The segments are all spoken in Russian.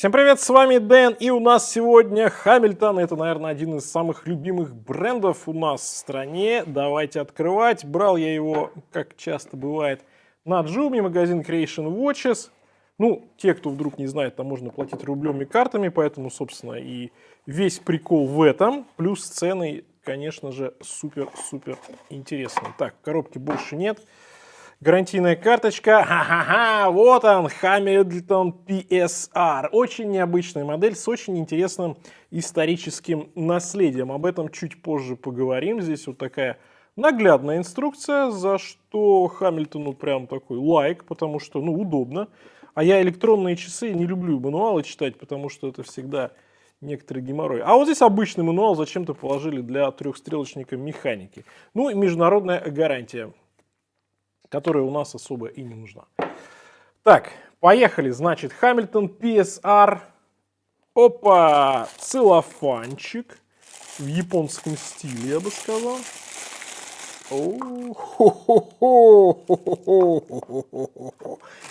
Всем привет, с вами Дэн, и у нас сегодня Хамильтон. Это, наверное, один из самых любимых брендов у нас в стране. Давайте открывать. Брал я его, как часто бывает, на Джуме, магазин Creation Watches. Ну, те, кто вдруг не знает, там можно платить рублевыми картами, поэтому, собственно, и весь прикол в этом. Плюс цены, конечно же, супер-супер интересные. Так, коробки больше нет. Гарантийная карточка, ха-ха-ха, вот он, Hamilton PSR. Очень необычная модель с очень интересным историческим наследием. Об этом чуть позже поговорим. Здесь вот такая наглядная инструкция, за что Хамильтону прям такой лайк, потому что, ну, удобно. А я электронные часы не люблю мануалы читать, потому что это всегда некоторый геморрой. А вот здесь обычный мануал зачем-то положили для трехстрелочника механики. Ну и международная гарантия, которая у нас особо и не нужна. Так, поехали. Значит, Hamilton PSR. Опа! Целлофанчик. В японском стиле, я бы сказал.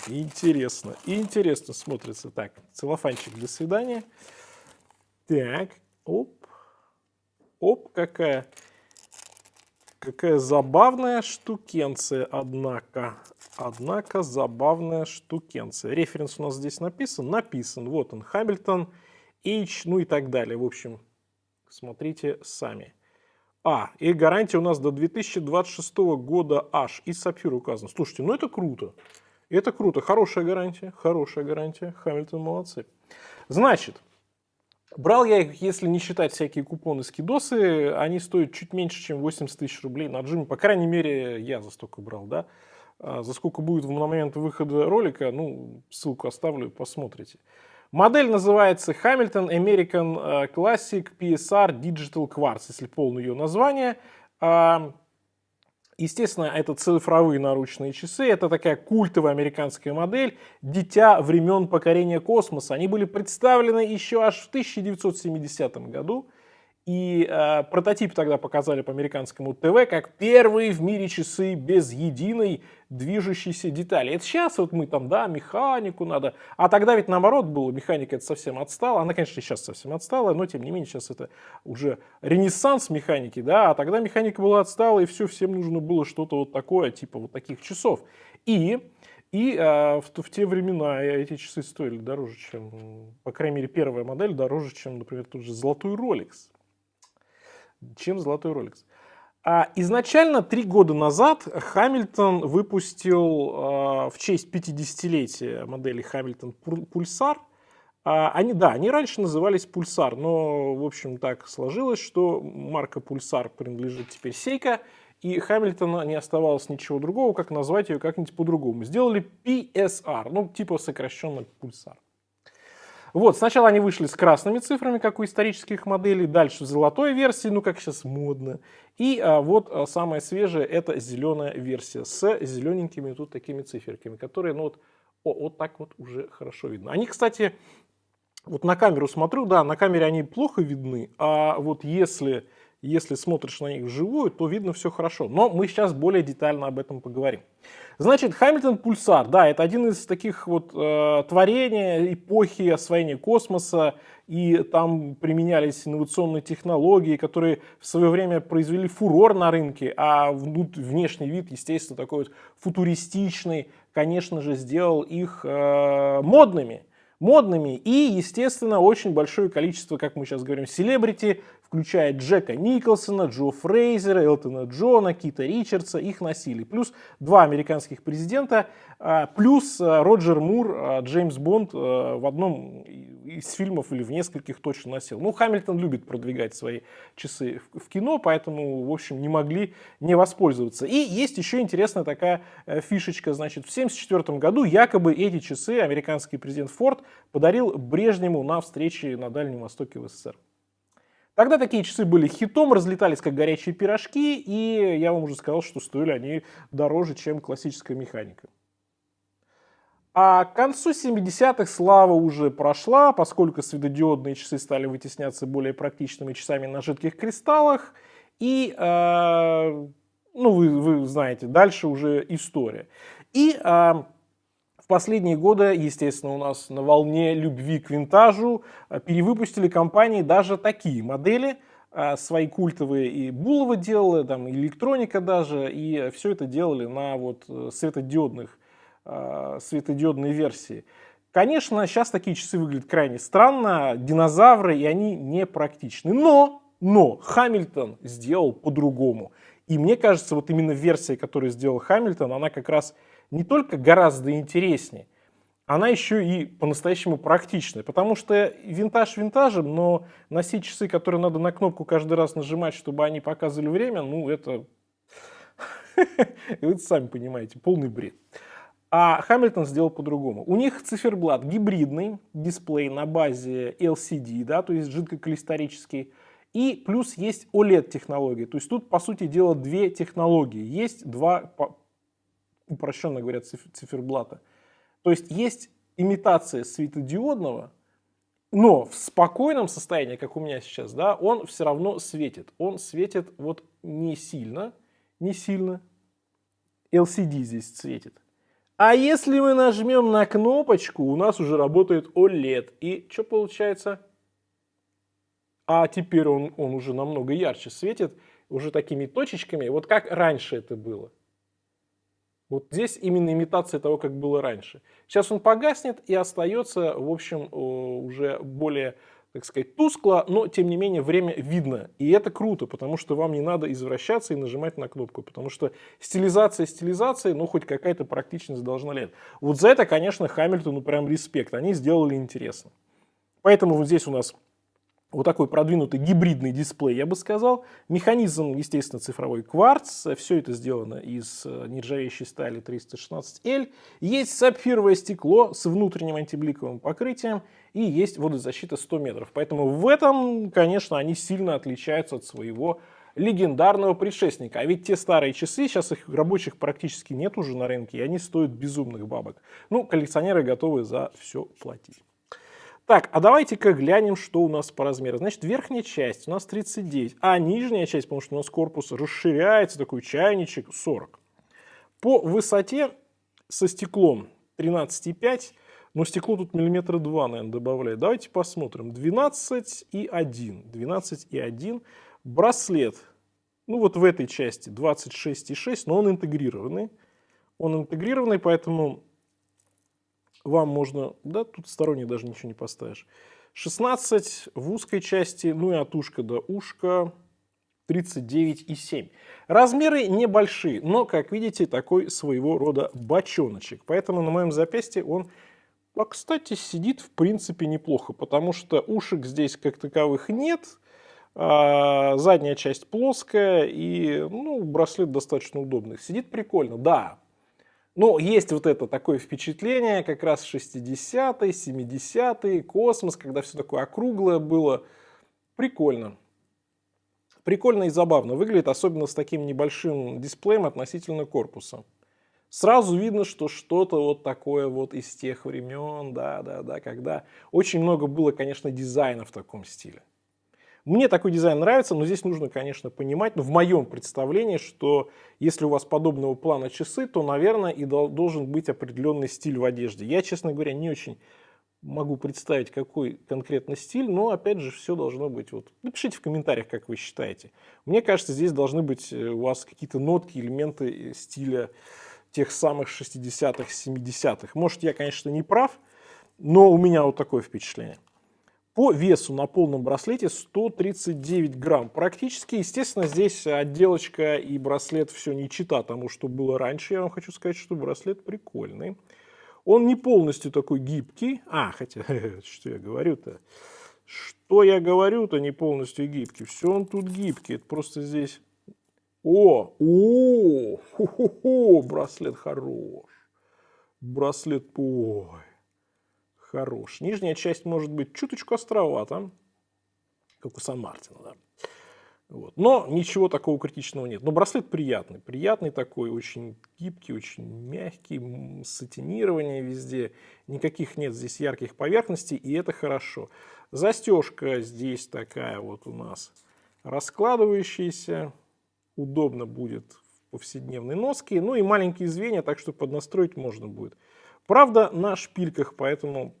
Интересно. Интересно смотрится. Так, целлофанчик, до свидания. Так, оп. Оп, какая забавная штукенция, однако. Однако забавная штукенция. Референс у нас здесь написан? Написан. Вот он, Hamilton H, ну и так далее. В общем, смотрите сами. И гарантия у нас до 2026 года аж. И сапфир указан. Слушайте, ну это круто. Это круто. Хорошая гарантия. Хорошая гарантия. Hamilton молодцы. Значит, брал я их, если не считать всякие купоны, скидосы, они стоят чуть меньше, чем 80 тысяч рублей на Джиме. По крайней мере, я за столько брал, да. За сколько будет на момент выхода ролика, ну, ссылку оставлю, посмотрите. Модель называется Hamilton American Classic PSR Digital Quartz, если полное ее название. Естественно, это цифровые наручные часы, это такая культовая американская модель, дитя времен покорения космоса. Они были представлены еще аж в 1970 году, и прототип тогда показали по американскому ТВ как первые в мире часы без единой движущейся детали. Это сейчас вот мы там, да, механику надо, а тогда ведь наоборот было, механика это совсем отстала, она, конечно, сейчас совсем отстала, но тем не менее сейчас это уже ренессанс механики, да, а тогда механика была отстала, и все, всем нужно было что-то вот такое, типа вот таких часов. И в те времена эти часы стоили дороже, чем, по крайней мере, первая модель дороже, чем, например, тот же золотой Rolex. Изначально 3 года назад Hamilton выпустил в честь 50-летия модели Hamilton Pulsar. Они раньше назывались Pulsar, но, в общем, так сложилось, что марка Pulsar принадлежит теперь Seiko, и Hamilton не оставалось ничего другого, как назвать ее как-нибудь по-другому. Сделали PSR, ну, типа сокращенно Pulsar. Вот, сначала они вышли с красными цифрами, как у исторических моделей, дальше в золотой версии, ну как сейчас модно. И вот самая свежая, это зеленая версия с зелененькими тут такими циферками, которые, ну вот так вот уже хорошо видно. Они, кстати, вот на камеру смотрю, да, на камере они плохо видны, а вот если смотришь на них вживую, то видно все хорошо. Но мы сейчас более детально об этом поговорим. Значит, Hamilton Pulsar, да, это один из таких вот творений эпохи освоения космоса, и там применялись инновационные технологии, которые в свое время произвели фурор на рынке, а внешний вид, естественно, такой вот футуристичный, конечно же, сделал их модными. И, естественно, очень большое количество, как мы сейчас говорим, селебрити, включая Джека Николсона, Джо Фрейзера, Элтона Джона, Кита Ричардса, их носили. Плюс 2 американских президента, плюс Роджер Мур, Джеймс Бонд в одном из фильмов или в нескольких точно носил. Ну, Хамильтон любит продвигать свои часы в кино, поэтому, в общем, не могли не воспользоваться. И есть еще интересная такая фишечка. Значит, в 1974 году якобы эти часы американский президент Форд подарил Брежневу на встрече на Дальнем Востоке в СССР. Тогда такие часы были хитом, разлетались как горячие пирожки, и я вам уже сказал, что стоили они дороже, чем классическая механика. А к концу 70-х слава уже прошла, поскольку светодиодные часы стали вытесняться более практичными часами на жидких кристаллах, и, ну, вы знаете, дальше уже история. И в последние годы, естественно, у нас на волне любви к винтажу перевыпустили компании даже такие модели, свои культовые, и Булова делала, там, и электроника даже, и все это делали на вот светодиодной версии. Конечно, сейчас такие часы выглядят крайне странно, динозавры, и они не практичны. Но Хамильтон сделал по-другому. И мне кажется, вот именно версия, которую сделал Хамильтон, она как раз не только гораздо интереснее, она еще и по-настоящему практичная. Потому что винтаж винтажем, но носить часы, которые надо на кнопку каждый раз нажимать, чтобы они показывали время, ну это, вы сами понимаете, полный бред. А Хамильтон сделал по-другому. У них циферблат гибридный, дисплей на базе LCD, да, то есть жидкокристаллический. И плюс есть OLED-технология. То есть тут, по сути дела, две технологии. Есть два, упрощенно говоря, циферблата. То есть есть имитация светодиодного, но в спокойном состоянии, как у меня сейчас, да, он все равно светит. Он светит вот не сильно. LCD здесь светит. А если мы нажмем на кнопочку, у нас уже работает OLED. И что получается? А теперь он уже намного ярче светит, уже такими точечками, вот как раньше это было. Вот здесь именно имитация того, как было раньше. Сейчас он погаснет и остается, в общем, уже более, так сказать, тускло, но тем не менее время видно. И это круто, потому что вам не надо извращаться и нажимать на кнопку, потому что стилизация, но хоть какая-то практичность должна быть. Вот за это, конечно, Хамильтону прям респект, они сделали интересно. Поэтому вот здесь у нас вот такой продвинутый гибридный дисплей, я бы сказал. Механизм, естественно, цифровой кварц. Все это сделано из нержавеющей стали 316L. Есть сапфировое стекло с внутренним антибликовым покрытием. И есть водозащита 100 метров. Поэтому в этом, конечно, они сильно отличаются от своего легендарного предшественника. А ведь те старые часы, сейчас их рабочих практически нет уже на рынке, и они стоят безумных бабок. Ну, коллекционеры готовы за все платить. Так, а давайте-ка глянем, что у нас по размеру. Значит, верхняя часть у нас 39, а нижняя часть, потому что у нас корпус расширяется, такой чайничек, 40. По высоте со стеклом 13,5, но стекло тут миллиметра 2, наверное, добавляет. Давайте посмотрим. 12,1. Браслет, ну вот в этой части 26,6, но он интегрированный. Поэтому вам можно, да, тут сторонний даже ничего не поставишь. 16 в узкой части, ну и от ушка до ушка 39,7. Размеры небольшие, но, как видите, такой своего рода бочоночек. Поэтому на моем запястье он, кстати, сидит в принципе неплохо, потому что ушек здесь как таковых нет. Задняя часть плоская и, ну, браслет достаточно удобный. Сидит прикольно, да. Но есть вот это такое впечатление, как раз 60-е, 70-е, космос, когда все такое округлое было. Прикольно. Прикольно и забавно выглядит, особенно с таким небольшим дисплеем относительно корпуса. Сразу видно, что что-то вот такое вот из тех времен, да, когда очень много было, конечно, дизайна в таком стиле. Мне такой дизайн нравится, но здесь нужно, конечно, понимать, в моем представлении, что если у вас подобного плана часы, то, наверное, и должен быть определенный стиль в одежде. Я, честно говоря, не очень могу представить, какой конкретно стиль, но, опять же, все должно быть. Вот. Напишите в комментариях, как вы считаете. Мне кажется, здесь должны быть у вас какие-то нотки, элементы стиля тех самых 60-х, 70-х. Может, я, конечно, не прав, но у меня вот такое впечатление. По весу на полном браслете 139 грамм. Практически, естественно, здесь отделочка и браслет все не чита тому, что было раньше. Я вам хочу сказать, что браслет прикольный. Он не полностью такой гибкий. Хотя, что я говорю-то? Что я говорю-то не полностью гибкий? Все он тут гибкий. Это просто здесь... Браслет хорош. Браслет, хорош. Нижняя часть может быть чуточку островата, как у Сан-Мартина, да. Вот. Но ничего такого критичного нет. Но браслет приятный. Приятный такой, очень гибкий, очень мягкий, сатинирование везде. Никаких нет здесь ярких поверхностей, и это хорошо. Застежка здесь такая вот у нас раскладывающаяся. Удобно будет в повседневной носке. Ну и маленькие звенья, так что поднастроить можно будет. Правда, на шпильках, поэтому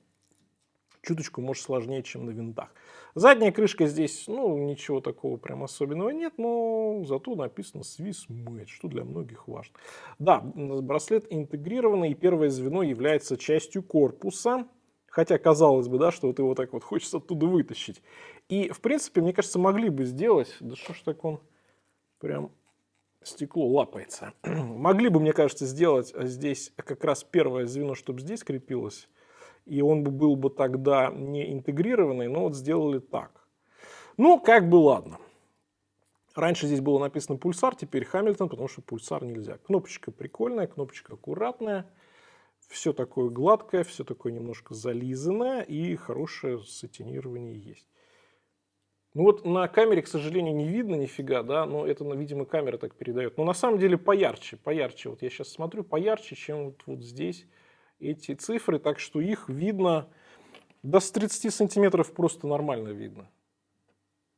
чуточку, может, сложнее, чем на винтах. Задняя крышка здесь, ну, ничего такого прям особенного нет, но зато написано Swiss Made, что для многих важно. Да, браслет интегрированный, и первое звено является частью корпуса, хотя казалось бы, да, что вот его так вот хочется оттуда вытащить. И, в принципе, мне кажется, могли бы сделать, да что ж так он прям стекло лапается. Могли бы, мне кажется, сделать здесь как раз первое звено, чтобы здесь крепилось, и он был бы тогда не интегрированный, но вот сделали так. Ну, как бы ладно. Раньше здесь было написано пульсар, теперь Хамильтон, потому что пульсар нельзя. Кнопочка прикольная, кнопочка аккуратная. Все такое гладкое, все такое немножко зализанное, и хорошее сатинирование есть. Ну вот на камере, к сожалению, не видно нифига, да, но это, видимо, камера так передает. Но на самом деле поярче. Вот я сейчас смотрю, поярче, чем вот здесь эти цифры, так что их видно, до с 30 сантиметров просто нормально видно.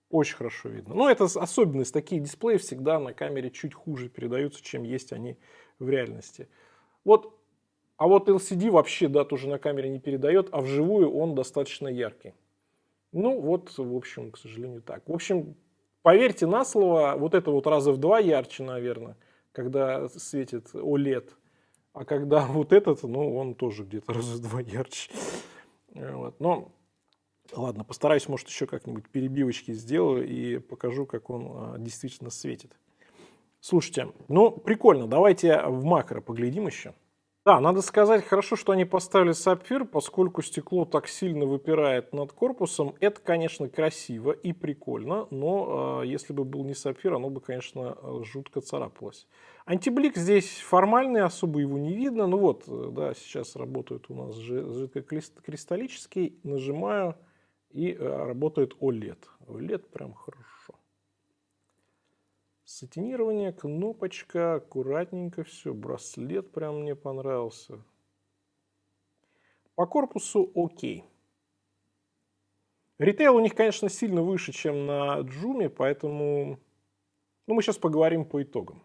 Очень хорошо видно. Но это особенность, такие дисплеи всегда на камере чуть хуже передаются, чем есть они в реальности. Вот, а вот LCD вообще, да, тоже на камере не передает, а вживую он достаточно яркий. Ну вот, в общем, к сожалению, так. В общем, поверьте на слово, вот это вот раза в 2 ярче, наверное, когда светит OLED. А когда вот этот, ну, он тоже где-то раза в 2 ярче. Вот. Но, ладно, постараюсь, может, еще как-нибудь перебивочки сделаю и покажу, как он действительно светит. Слушайте, ну, прикольно. Давайте в макро поглядим еще. Да, надо сказать, хорошо, что они поставили сапфир, поскольку стекло так сильно выпирает над корпусом. Это, конечно, красиво и прикольно, но если бы был не сапфир, оно бы, конечно, жутко царапалось. Антиблик здесь формальный, особо его не видно. Ну вот, да, сейчас работает у нас жидкокристаллический. Нажимаю, и работает OLED. OLED прям хорошо. Сатинирование, кнопочка, аккуратненько все. Браслет прям мне понравился. По корпусу окей. Ритейл у них, конечно, сильно выше, чем на Джуме, поэтому мы сейчас поговорим по итогам.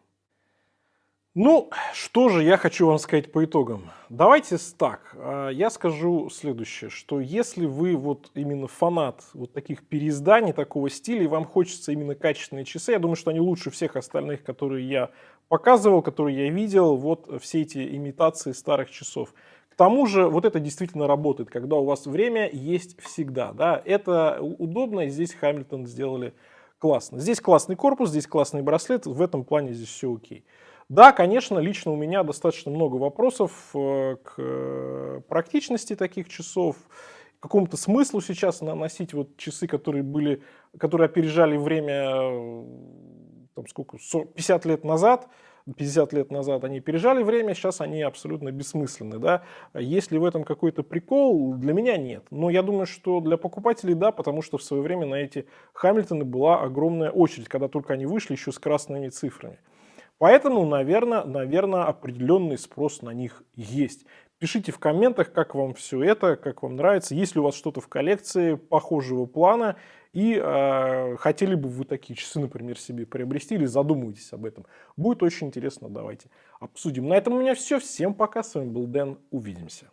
Ну, что же я хочу вам сказать по итогам. Давайте так, я скажу следующее, что если вы вот именно фанат вот таких переизданий, такого стиля, и вам хочется именно качественные часы, я думаю, что они лучше всех остальных, которые я показывал, которые я видел, вот все эти имитации старых часов. К тому же вот это действительно работает, когда у вас время есть всегда, да, это удобно, и здесь Хамильтон сделали классно. Здесь классный корпус, здесь классный браслет, в этом плане здесь все окей. Да, конечно, лично у меня достаточно много вопросов к практичности таких часов, к какому-то смыслу сейчас наносить вот часы, которые опережали время, там сколько, 50 лет назад. 50 лет назад они опережали время, сейчас они абсолютно бессмысленны. Да? Есть ли в этом какой-то прикол? Для меня нет. Но я думаю, что для покупателей да, потому что в свое время на эти Хамильтоны была огромная очередь, когда только они вышли еще с красными цифрами. Поэтому, наверное, определенный спрос на них есть. Пишите в комментах, как вам все это, как вам нравится, есть ли у вас что-то в коллекции похожего плана, и хотели бы вы такие часы, например, себе приобрести, или задумываетесь об этом. Будет очень интересно, давайте обсудим. На этом у меня все. Всем пока, с вами был Дэн, увидимся.